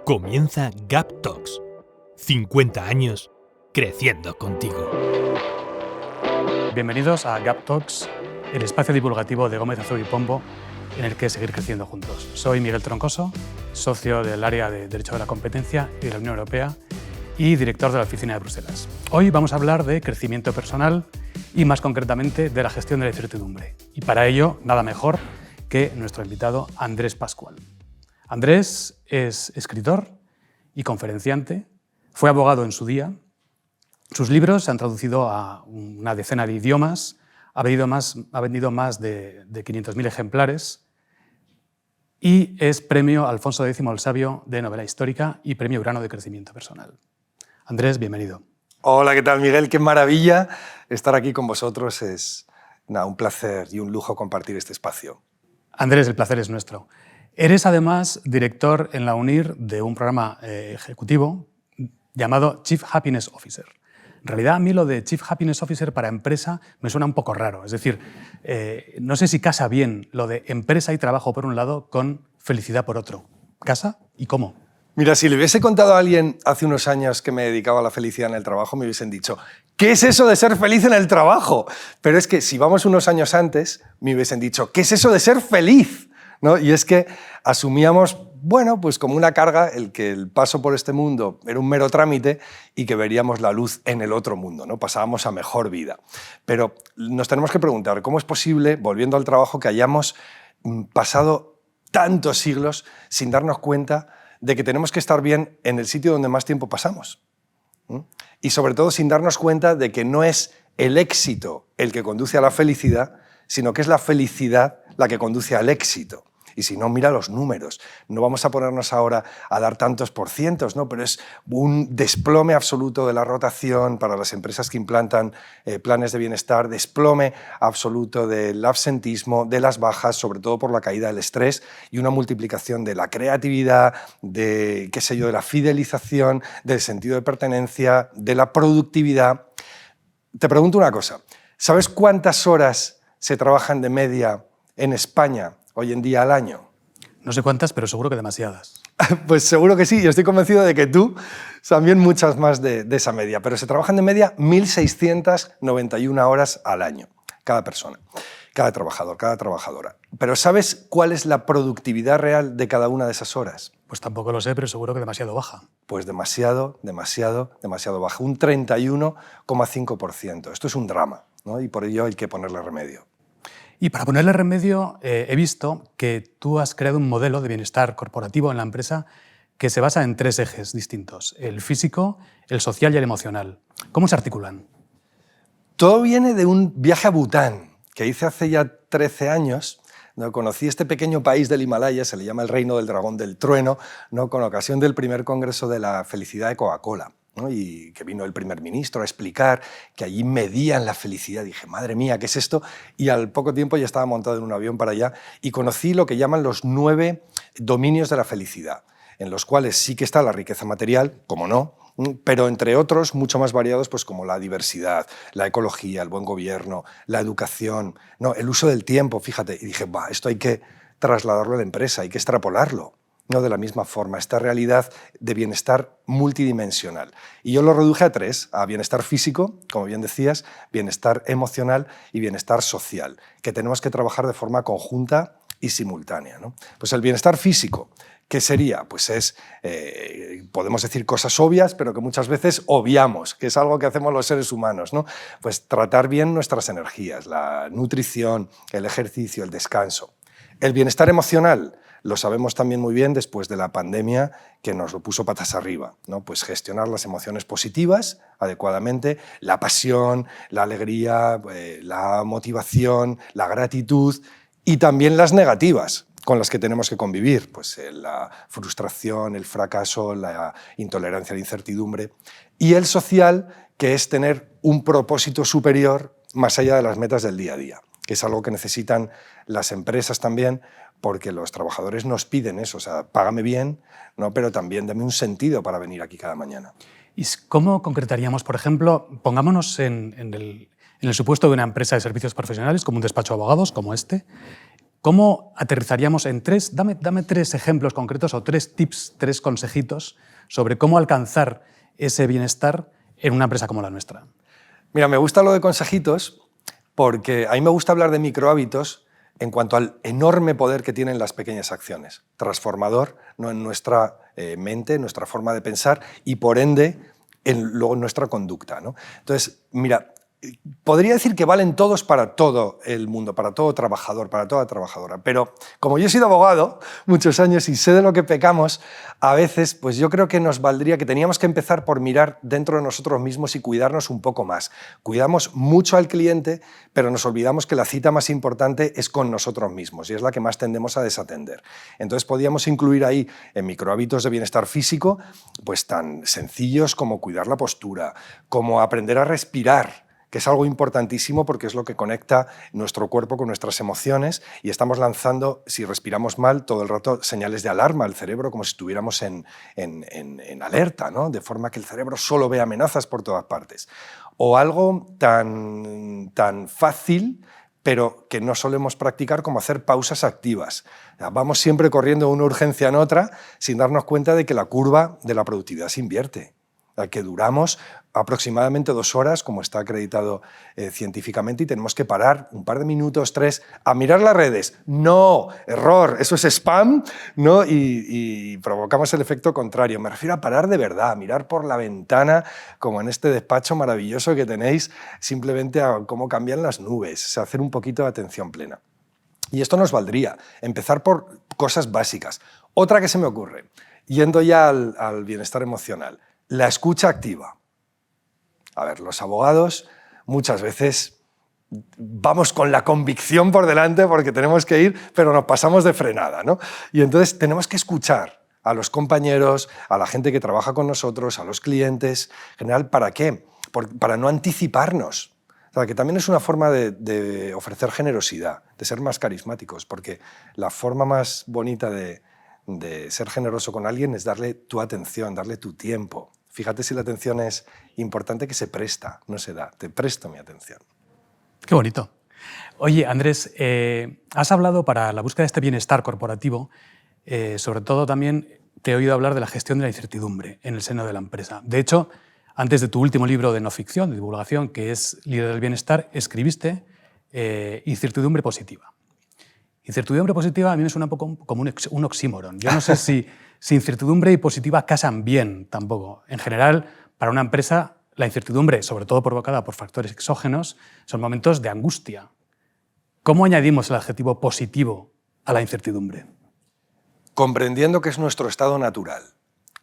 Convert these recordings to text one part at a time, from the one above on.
Comienza Gap Talks. 50 años creciendo contigo. Bienvenidos a Gap Talks, el espacio divulgativo de Gómez Azul y Pombo en el que seguir creciendo juntos. Soy Miguel Troncoso, socio del área de Derecho de la Competencia y de la Unión Europea y director de la Oficina de Bruselas. Hoy vamos a hablar de crecimiento personal y más concretamente de la gestión de la incertidumbre. Y para ello, nada mejor que nuestro invitado Andrés Pascual. Andrés es escritor y conferenciante, fue abogado en su día. Sus libros se han traducido a una decena de idiomas, ha vendido más de 500.000 ejemplares y es premio Alfonso X el Sabio de novela histórica y premio Urano de crecimiento personal. Andrés, bienvenido. Hola, ¿qué tal, Miguel? Qué maravilla estar aquí con vosotros. Es un placer y un lujo compartir este espacio. Andrés, el placer es nuestro. Eres además director en la UNIR de un programa ejecutivo llamado Chief Happiness Officer. En realidad, a mí lo de Chief Happiness Officer para empresa me suena un poco raro. Es decir, no sé si casa bien lo de empresa y trabajo por un lado con felicidad por otro. ¿Casa? ¿Y cómo? Mira, si le hubiese contado a alguien hace unos años que me dedicaba a la felicidad en el trabajo, me hubiesen dicho, ¿qué es eso de ser feliz en el trabajo? Pero es que si vamos unos años antes, me hubiesen dicho, ¿qué es eso de ser feliz? ¿No? Y es que asumíamos, bueno, pues como una carga el que el paso por este mundo era un mero trámite y que veríamos la luz en el otro mundo, ¿no? Pasábamos a mejor vida. Pero nos tenemos que preguntar, ¿cómo es posible, volviendo al trabajo, que hayamos pasado tantos siglos sin darnos cuenta de que tenemos que estar bien en el sitio donde más tiempo pasamos? Y sobre todo sin darnos cuenta de que no es el éxito el que conduce a la felicidad, sino que es la felicidad la que conduce al éxito. Y si no, mira los números. No vamos a ponernos ahora a dar tantos por cientos, ¿no? Pero es un desplome absoluto de la rotación para las empresas que implantan planes de bienestar, desplome absoluto del absentismo, de las bajas, sobre todo por la caída del estrés, y una multiplicación de la creatividad, de, qué sé yo, de la fidelización, del sentido de pertenencia, de la productividad. Te pregunto una cosa. ¿Sabes cuántas horas se trabajan de media en España hoy en día al año? No sé cuántas, pero seguro que demasiadas. Pues seguro que sí, yo estoy convencido de que tú también muchas más de esa media, pero se trabajan de media 1.691 horas al año, cada persona, cada trabajador, cada trabajadora. Pero ¿sabes cuál es la productividad real de cada una de esas horas? Pues tampoco lo sé, pero seguro que demasiado baja. Pues demasiado baja, un 31,5%. Esto es un drama, ¿no? Y por ello hay que ponerle remedio. Y para ponerle remedio, he visto que tú has creado un modelo de bienestar corporativo en la empresa que se basa en 3 ejes distintos, el físico, el social y el emocional. ¿Cómo se articulan? Todo viene de un viaje a Bután que hice hace ya 13 años. ¿No? Conocí este pequeño país del Himalaya, se le llama el Reino del Dragón del Trueno, ¿no? Con ocasión del primer congreso de la felicidad de Coca-Cola, ¿no? Y que vino el primer ministro a explicar que allí medían la felicidad. Dije, madre mía, ¿qué es esto? Y al poco tiempo ya estaba montado en un avión para allá y conocí lo que llaman los 9 dominios de la felicidad, en los cuales sí que está la riqueza material, como no, pero entre otros mucho más variados, pues como la diversidad, la ecología, el buen gobierno, la educación, no, el uso del tiempo, fíjate. Y dije, esto hay que trasladarlo a la empresa, hay que extrapolarlo. No de la misma forma, esta realidad de bienestar multidimensional. Y yo lo reduje a 3, a bienestar físico, como bien decías, bienestar emocional y bienestar social, que tenemos que trabajar de forma conjunta y simultánea, ¿no? Pues el bienestar físico, ¿qué sería? Pues es, podemos decir cosas obvias, pero que muchas veces obviamos, que es algo que hacemos los seres humanos, ¿no? Pues tratar bien nuestras energías, la nutrición, el ejercicio, el descanso. El bienestar emocional, lo sabemos también muy bien después de la pandemia que nos lo puso patas arriba, ¿no? Pues gestionar las emociones positivas adecuadamente, la pasión, la alegría, la motivación, la gratitud y también las negativas con las que tenemos que convivir, pues la frustración, el fracaso, la intolerancia a la incertidumbre. Y el social, que es tener un propósito superior más allá de las metas del día a día, que es algo que necesitan las empresas también, porque los trabajadores nos piden eso, o sea, págame bien, ¿no? Pero también dame un sentido para venir aquí cada mañana. ¿Y cómo concretaríamos, por ejemplo, pongámonos en el supuesto de una empresa de servicios profesionales, como un despacho de abogados, como este, ¿Cómo aterrizaríamos en tres? Dame 3 ejemplos concretos o 3 tips, 3 consejitos sobre cómo alcanzar ese bienestar en una empresa como la nuestra. Mira, me gusta lo de consejitos porque a mí me gusta hablar de microhábitos en cuanto al enorme poder que tienen las pequeñas acciones, transformador, ¿no?, en nuestra mente, en nuestra forma de pensar y, por ende, luego en nuestra conducta, ¿no? Entonces, mira, podría decir que valen todos para todo el mundo, para todo trabajador, para toda trabajadora, pero como yo he sido abogado muchos años y sé de lo que pecamos, a veces pues yo creo que nos valdría, que teníamos que empezar por mirar dentro de nosotros mismos y cuidarnos un poco más. Cuidamos mucho al cliente, pero nos olvidamos que la cita más importante es con nosotros mismos y es la que más tendemos a desatender. Entonces podíamos incluir ahí en microhábitos de bienestar físico pues tan sencillos como cuidar la postura, como aprender a respirar, que es algo importantísimo porque es lo que conecta nuestro cuerpo con nuestras emociones y estamos lanzando, si respiramos mal, todo el rato señales de alarma al cerebro como si estuviéramos en alerta, ¿no? De forma que el cerebro solo ve amenazas por todas partes. O algo tan fácil, pero que no solemos practicar, como hacer pausas activas. Vamos siempre corriendo de una urgencia en otra sin darnos cuenta de que la curva de la productividad se invierte, que duramos aproximadamente 2 horas, como está acreditado científicamente, y tenemos que parar un par de minutos, 3, a mirar las redes. No, error, eso es spam, ¿no? Y provocamos el efecto contrario. Me refiero a parar de verdad, a mirar por la ventana, como en este despacho maravilloso que tenéis, simplemente a cómo cambian las nubes, o sea, hacer un poquito de atención plena. Y esto nos valdría, empezar por cosas básicas. Otra que se me ocurre, yendo ya al bienestar emocional, la escucha activa. A ver, los abogados muchas veces vamos con la convicción por delante porque tenemos que ir, pero nos pasamos de frenada, ¿no? Y entonces tenemos que escuchar a los compañeros, a la gente que trabaja con nosotros, a los clientes. En general, ¿para qué? Para no anticiparnos. O sea, que también es una forma de ofrecer generosidad, de ser más carismáticos, porque la forma más bonita de ser generoso con alguien es darle tu atención, darle tu tiempo. Fíjate si la atención es importante, que se presta, no se da. Te presto mi atención. Qué bonito. Oye, Andrés, has hablado para la búsqueda de este bienestar corporativo, sobre todo también te he oído hablar de la gestión de la incertidumbre en el seno de la empresa. De hecho, antes de tu último libro de no ficción, de divulgación, que es Líder del Bienestar, escribiste Incertidumbre positiva. Incertidumbre positiva a mí me suena un poco como un oxímoron. Yo no sé si incertidumbre y positiva casan bien tampoco. En general, para una empresa, la incertidumbre, sobre todo provocada por factores exógenos, son momentos de angustia. ¿Cómo añadimos el adjetivo positivo a la incertidumbre? Comprendiendo que es nuestro estado natural.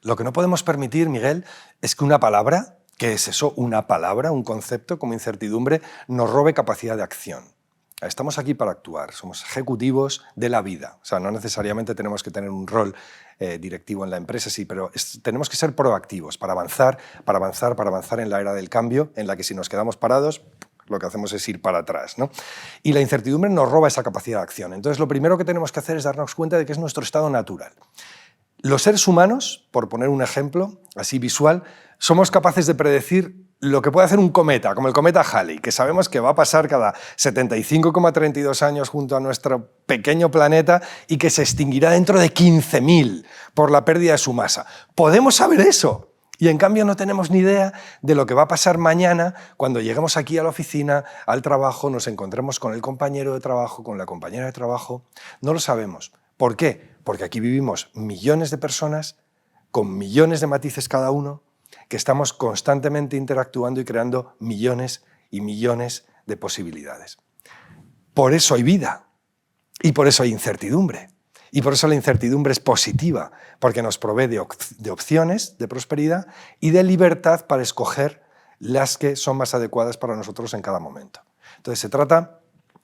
Lo que no podemos permitir, Miguel, es que una palabra, ¿qué es eso? Una palabra, un concepto como incertidumbre, nos robe capacidad de acción. Estamos aquí para actuar, somos ejecutivos de la vida. O sea, no necesariamente tenemos que tener un rol directivo en la empresa, sí, pero tenemos que ser proactivos para avanzar en la era del cambio, en la que si nos quedamos parados, lo que hacemos es ir para atrás, ¿no? Y la incertidumbre nos roba esa capacidad de acción. Entonces, lo primero que tenemos que hacer es darnos cuenta de que es nuestro estado natural. Los seres humanos, por poner un ejemplo así visual, somos capaces de predecir lo que puede hacer un cometa, como el cometa Halley, que sabemos que va a pasar cada 75,32 años junto a nuestro pequeño planeta y que se extinguirá dentro de 15.000 por la pérdida de su masa. ¿Podemos saber eso? Y en cambio no tenemos ni idea de lo que va a pasar mañana cuando lleguemos aquí a la oficina, al trabajo, nos encontremos con el compañero de trabajo, con la compañera de trabajo. No lo sabemos. ¿Por qué? Porque aquí vivimos millones de personas con millones de matices cada uno, que estamos constantemente interactuando y creando millones y millones de posibilidades. Por eso hay vida y por eso hay incertidumbre. Y por eso la incertidumbre es positiva, porque nos provee de opciones de prosperidad y de libertad para escoger las que son más adecuadas para nosotros en cada momento. Entonces se trata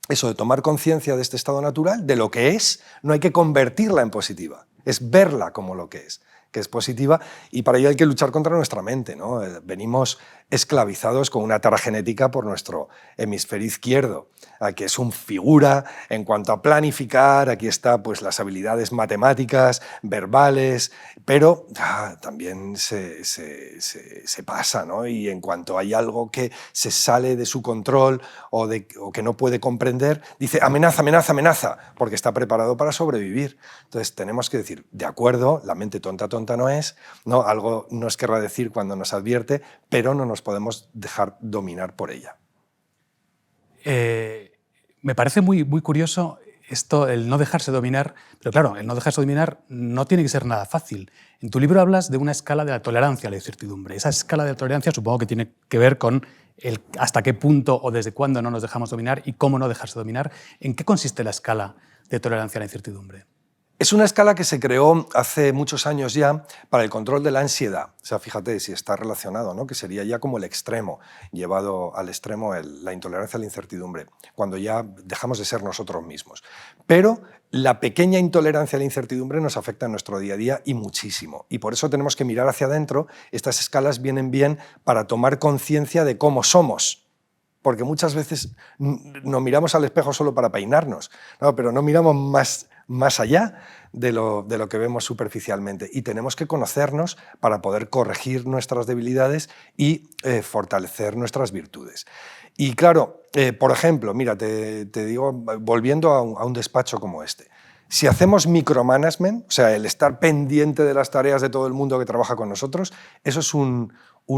eso de tomar conciencia de este estado natural, de lo que es, no hay que convertirla en positiva, es verla como lo que es, que es positiva, y para ello hay que luchar contra nuestra mente, ¿no? Venimos esclavizados con una tara genética por nuestro hemisferio izquierdo, que es un figura en cuanto a planificar. Aquí está pues, las habilidades matemáticas, verbales, pero también se pasa, ¿no? Y en cuanto hay algo que se sale de su control o que no puede comprender, dice amenaza, amenaza, amenaza, porque está preparado para sobrevivir. Entonces tenemos que decir, de acuerdo, la mente tonta, tonta no es, ¿no? Algo nos querrá decir cuando nos advierte, pero no nos podemos dejar dominar por ella. Me parece muy, muy curioso esto, el no dejarse dominar, pero claro, el no dejarse dominar no tiene que ser nada fácil. En tu libro hablas de una escala de la tolerancia a la incertidumbre. Esa escala de la tolerancia supongo que tiene que ver con hasta qué punto o desde cuándo no nos dejamos dominar y cómo no dejarse dominar. ¿En qué consiste la escala de tolerancia a la incertidumbre? Es una escala que se creó hace muchos años ya para el control de la ansiedad. O sea, fíjate si está relacionado, ¿no? Que sería ya como el extremo, llevado al extremo la intolerancia a la incertidumbre, cuando ya dejamos de ser nosotros mismos. Pero la pequeña intolerancia a la incertidumbre nos afecta en nuestro día a día y muchísimo. Y por eso tenemos que mirar hacia adentro. Estas escalas vienen bien para tomar conciencia de cómo somos. Porque muchas veces nos miramos al espejo solo para peinarnos, ¿no? Pero no miramos más allá de lo que vemos superficialmente. Y tenemos que conocernos para poder corregir nuestras debilidades y fortalecer nuestras virtudes. Y claro, por ejemplo, mira, te digo, volviendo a un despacho como este, si hacemos micromanagement, o sea, el estar pendiente de las tareas de todo el mundo que trabaja con nosotros, eso es un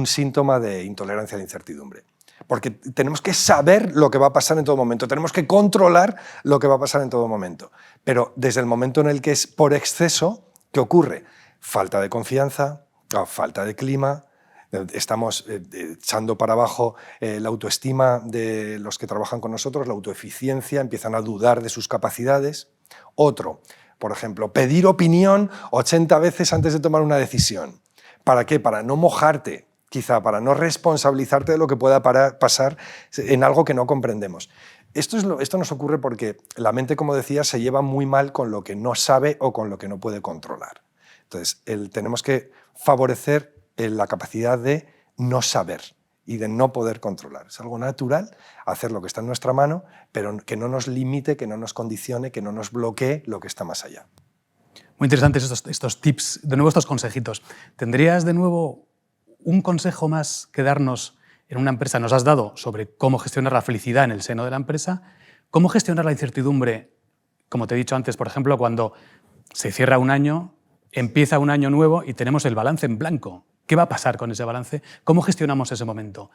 síntoma de intolerancia a la incertidumbre. Porque tenemos que saber lo que va a pasar en todo momento, tenemos que controlar lo que va a pasar en todo momento. Pero desde el momento en el que es por exceso, ¿qué ocurre? Falta de confianza, falta de clima, estamos echando para abajo la autoestima de los que trabajan con nosotros, la autoeficiencia, empiezan a dudar de sus capacidades. Otro, por ejemplo, pedir opinión 80 veces antes de tomar una decisión. ¿Para qué? Para no mojarte, quizá para no responsabilizarte de lo que pueda pasar en algo que no comprendemos. Esto nos ocurre porque la mente, como decía, se lleva muy mal con lo que no sabe o con lo que no puede controlar. Entonces, tenemos que favorecer la capacidad de no saber y de no poder controlar. Es algo natural hacer lo que está en nuestra mano, pero que no nos limite, que no nos condicione, que no nos bloquee lo que está más allá. Muy interesantes estos tips, de nuevo estos consejitos. ¿Tendrías de nuevo un consejo más que darnos en una empresa? Nos has dado sobre cómo gestionar la felicidad en el seno de la empresa, cómo gestionar la incertidumbre, como te he dicho antes, por ejemplo, cuando se cierra un año, empieza un año nuevo y tenemos el balance en blanco. ¿Qué va a pasar con ese balance? ¿Cómo gestionamos ese momento?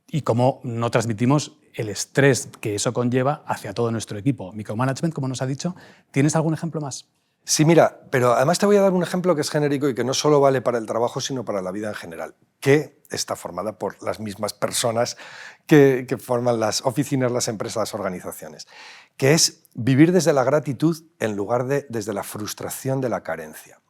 Y cómo no transmitimos el estrés que eso conlleva hacia todo nuestro equipo. Micromanagement, como nos ha dicho. ¿Tienes algún ejemplo más? Sí, mira, pero además te voy a dar un ejemplo que es genérico y que no solo vale para el trabajo, sino para la vida en general, que está formada por las mismas personas que forman las oficinas, las empresas, las organizaciones, que es vivir desde la gratitud en lugar de desde la frustración de la carencia.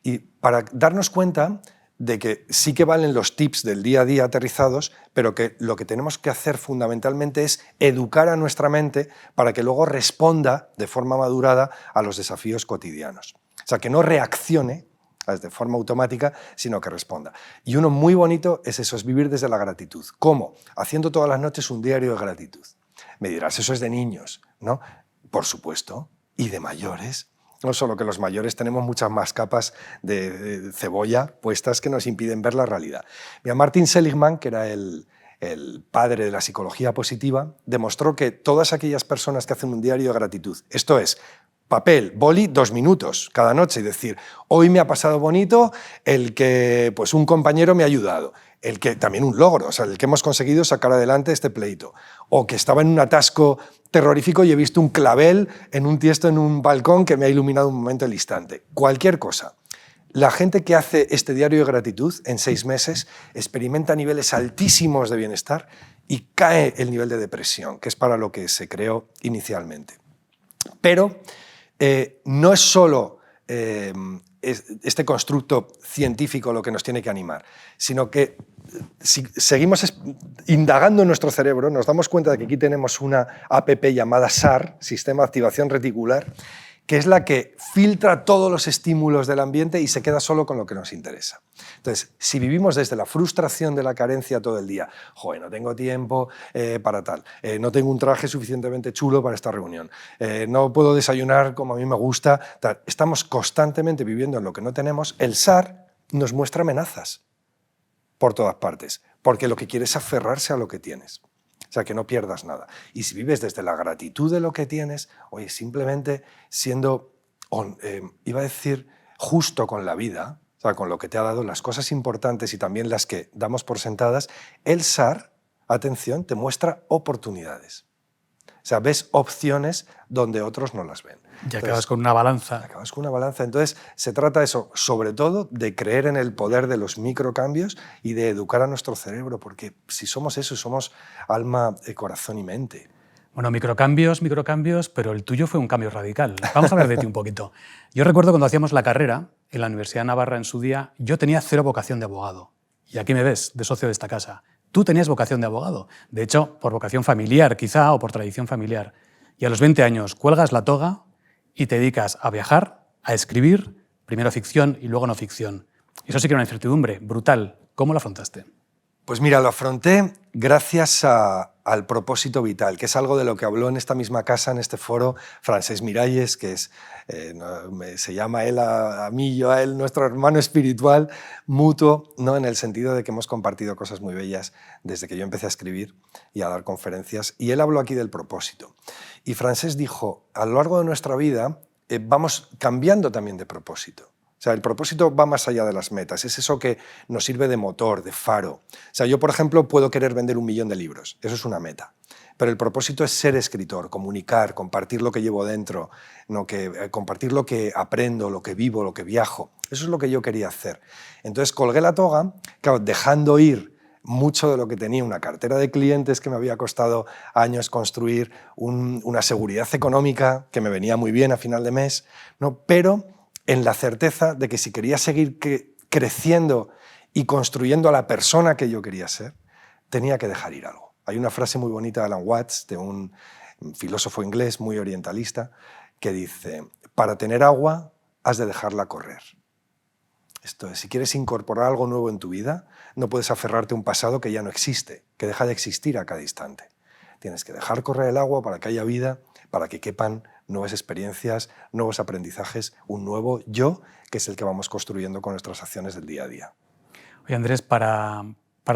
Y para darnos cuenta de que sí que valen los tips del día a día aterrizados, pero que lo que tenemos que hacer fundamentalmente es educar a nuestra mente para que luego responda de forma madurada a los desafíos cotidianos. O sea, que no reaccione de forma automática, sino que responda. Y uno muy bonito es eso, es vivir desde la gratitud. ¿Cómo? Haciendo todas las noches un diario de gratitud. Me dirás, eso es de niños, ¿no? Por supuesto, y de mayores. No solo que los mayores tenemos muchas más capas de cebolla puestas que nos impiden ver la realidad. Mira, Martin Seligman, que era el padre de la psicología positiva, demostró que todas aquellas personas que hacen un diario de gratitud, esto es, papel, boli, 2 minutos cada noche, y decir, hoy me ha pasado bonito el que pues, un compañero me ha ayudado, el que también un logro, o sea, el que hemos conseguido sacar adelante este pleito, o que estaba en un atasco terrorífico y he visto un clavel en un tiesto en un balcón que me ha iluminado un momento el instante. Cualquier cosa. La gente que hace este diario de gratitud en 6 meses experimenta niveles altísimos de bienestar y cae el nivel de depresión, que es para lo que se creó inicialmente. Pero no es solo este constructo científico lo que nos tiene que animar, sino que si seguimos indagando en nuestro cerebro, nos damos cuenta de que aquí tenemos una APP llamada SAR, Sistema de Activación Reticular, que es la que filtra todos los estímulos del ambiente y se queda solo con lo que nos interesa. Entonces, si vivimos desde la frustración de la carencia todo el día, joder, no tengo tiempo para tal, no tengo un traje suficientemente chulo para esta reunión, no puedo desayunar como a mí me gusta, tal, estamos constantemente viviendo en lo que no tenemos, el SAR nos muestra amenazas por todas partes, porque lo que quiere es aferrarse a lo que tienes. O sea, que no pierdas nada. Y si vives desde la gratitud de lo que tienes, oye, simplemente siendo, iba a decir, justo con la vida, o sea, con lo que te ha dado, las cosas importantes y también las que damos por sentadas, el SAR, atención, te muestra oportunidades. O sea, ves opciones donde otros no las ven. Y acabas con una balanza. Acabas con una balanza. Entonces, se trata eso, sobre todo, de creer en el poder de los microcambios y de educar a nuestro cerebro, porque si somos eso, somos alma, corazón y mente. Bueno, microcambios, pero el tuyo fue un cambio radical. Vamos a hablar de ti un poquito. Yo recuerdo cuando hacíamos la carrera en la Universidad de Navarra en su día, yo tenía cero vocación de abogado. Y aquí me ves, de socio de esta casa. Tú tenías vocación de abogado. De hecho, por vocación familiar, quizá, o por tradición familiar. Y a los 20 años cuelgas la toga y te dedicas a viajar, a escribir, primero ficción y luego no ficción. Eso sí que era una incertidumbre brutal. ¿Cómo lo afrontaste? Pues mira, lo afronté gracias al propósito vital, que es algo de lo que habló en esta misma casa, en este foro, Francesc Miralles, que es, se llama él a mí, yo a él, nuestro hermano espiritual mutuo, ¿no? En el sentido de que hemos compartido cosas muy bellas desde que yo empecé a escribir y a dar conferencias. Y él habló aquí del propósito. Y Francesc dijo, a lo largo de nuestra vida vamos cambiando también de propósito. O sea, el propósito va más allá de las metas, es eso que nos sirve de motor, de faro. O sea, yo, por ejemplo, puedo querer vender 1 millón de libros, eso es una meta. Pero el propósito es ser escritor, comunicar, compartir lo que llevo dentro, ¿no? Compartir lo que aprendo, lo que vivo, lo que viajo. Eso es lo que yo quería hacer. Entonces colgué la toga, claro, dejando ir mucho de lo que tenía, una cartera de clientes que me había costado años construir, una seguridad económica que me venía muy bien a final de mes, ¿no? Pero en la certeza de que si quería seguir creciendo y construyendo a la persona que yo quería ser, tenía que dejar ir algo. Hay una frase muy bonita de Alan Watts, de un filósofo inglés muy orientalista, que dice, para tener agua has de dejarla correr. Esto es, si quieres incorporar algo nuevo en tu vida, no puedes aferrarte a un pasado que ya no existe, que deja de existir a cada instante. Tienes que dejar correr el agua para que haya vida, para que quepan nuevas experiencias, nuevos aprendizajes, un nuevo yo, que es el que vamos construyendo con nuestras acciones del día a día. Oye, Andrés, para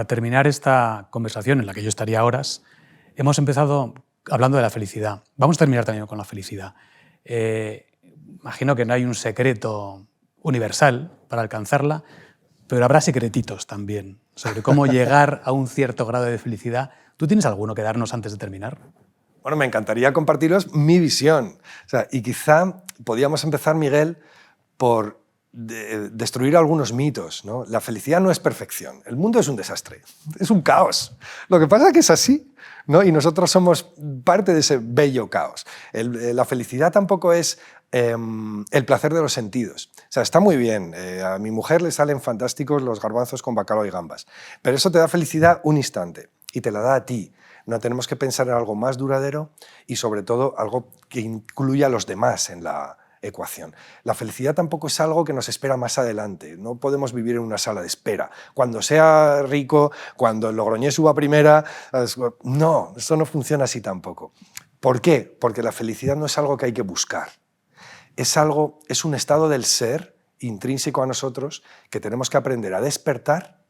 terminar esta conversación, en la que yo estaría horas, hemos empezado hablando de la felicidad. Vamos a terminar también con la felicidad. Imagino que no hay un secreto universal para alcanzarla, pero habrá secretitos también sobre cómo llegar a un cierto grado de felicidad. ¿Tú tienes alguno que darnos antes de terminar? Bueno, me encantaría compartiros mi visión. O sea, y quizá podíamos empezar, Miguel, por destruir algunos mitos, ¿no? La felicidad no es perfección. El mundo es un desastre, es un caos. Lo que pasa es que es así, ¿no? Y nosotros somos parte de ese bello caos. La felicidad tampoco es el placer de los sentidos. O sea, está muy bien. A mi mujer le salen fantásticos los garbanzos con bacalao y gambas. Pero eso te da felicidad un instante y te la da a ti. No tenemos que pensar en algo más duradero y, sobre todo, algo que incluya a los demás en la ecuación. La felicidad tampoco es algo que nos espera más adelante. No podemos vivir en una sala de espera. Cuando sea rico, cuando el Logroñés suba primera... No, esto no funciona así tampoco. ¿Por qué? Porque la felicidad no es algo que hay que buscar. Es un estado del ser intrínseco a nosotros que tenemos que aprender a despertar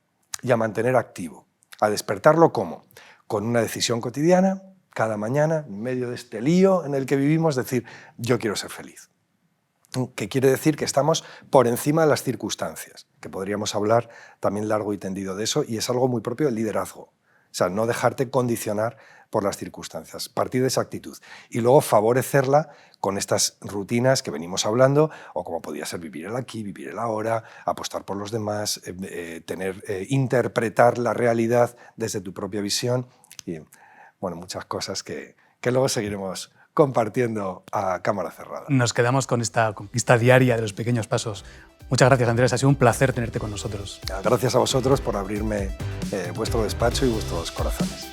y a mantener activo. ¿A despertarlo cómo? Con una decisión cotidiana, cada mañana, en medio de este lío en el que vivimos, decir, yo quiero ser feliz. Que quiere decir que estamos por encima de las circunstancias, que podríamos hablar también largo y tendido de eso, y es algo muy propio del liderazgo. O sea, no dejarte condicionar por las circunstancias, partir de esa actitud y luego favorecerla con estas rutinas que venimos hablando, o como podría ser vivir el aquí, vivir el ahora, apostar por los demás, interpretar la realidad desde tu propia visión y, bueno, muchas cosas que luego seguiremos compartiendo a cámara cerrada. Nos quedamos con esta conquista diaria de los pequeños pasos. Muchas gracias, Andrés. Ha sido un placer tenerte con nosotros. Gracias a vosotros por abrirme vuestro despacho y vuestros corazones.